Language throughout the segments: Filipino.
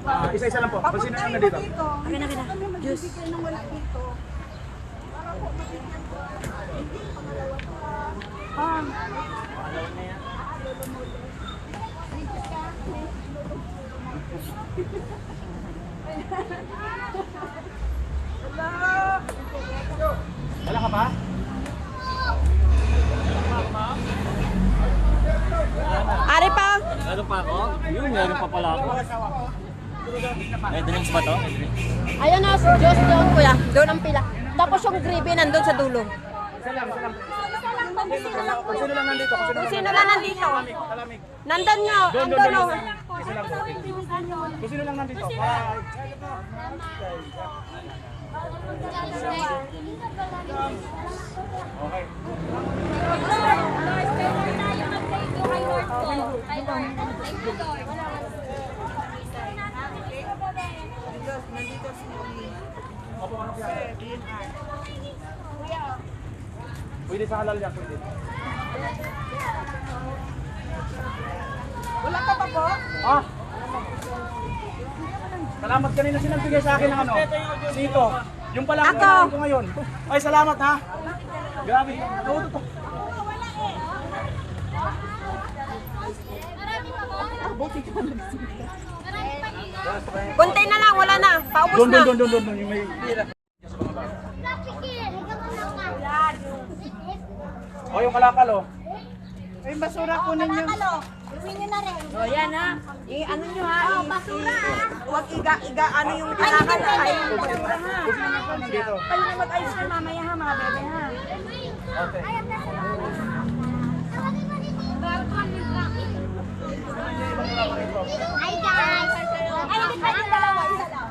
Isa-isa lang po. Kung sino yung nandito? Akin na. Juice. Wala ka pa? Ari pa. Meron pa ako? Yun, meron pa pala ako. May drinks ba to? Ayun na, Diyos doon kuya. Doon ang pila. Tapos yung gravy nandun sa dulo. Isa lang. Kung sino lang nandito? Kung sino lang nandito. Talamig. Nandun nyo. Doon. Nandun. Isa lang po. Kung sino lang nandito? Okay. Opo, ano kaya? Pwede sa halal yan, pwede. Wala ka pa po? Ah! Salamat kanina sinagbigay sa akin ng ano? Dito. Yung pala ang Ako. kailangan ko ngayon. Ay, salamat ha. Grabe. Nauto to. Kunti na lang, wala na. Paubos na. Doon. Yung may tira. O, yung kalakal o. Ay, basura kunin nyo. O, yan ha. Ano nyo ha? Basura. Huwag ano yung kinakal. Ay, basura ha. Dito. Kayo na mag-ayos na mamaya ha, mga bebe ha. Okay. Hi guys! Ay, hindi pa yung dalawa. Isa lang.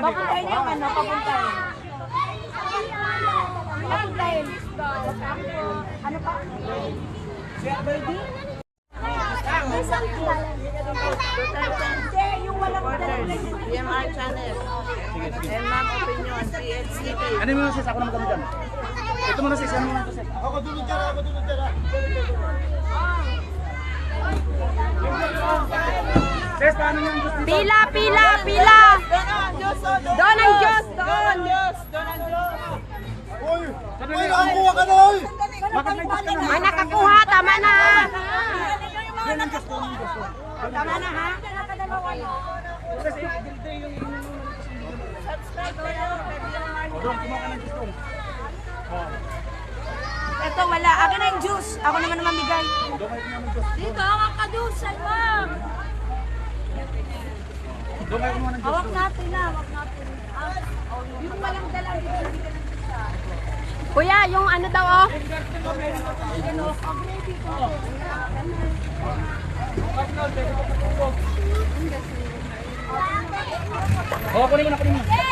Papuntahin yung ano, papuntahin. Papuntahin. Ano pa? Baby? Yung walang PMR channel. Ma'am Opinion, PLCT. Ano mo sis? Ako na magkano dyan. Ito muna sis. Ano muna ito sis? Ako dulod dyan. Sis, paano yung gusto dito? Pila! Doon ang Diyos! Doon! Uy, nakakuha ka na uy! Bakit may gusto ka na? Ay, nakakuha! Tama na! Yan ang gusto. Tama na ha? Sis, yung O, doon, kumuha ka ng gusto. Ito, wala. Akin na yung juice. Ako naman naman bigay. Doon kayo kumuha ng gusto. Dito, hawak ka juice. Salwang! Doon kayo kumuha ng gusto. Hawak natin na. Yung walang dala. Kuya, yung ano daw oh. O, kunin mo na.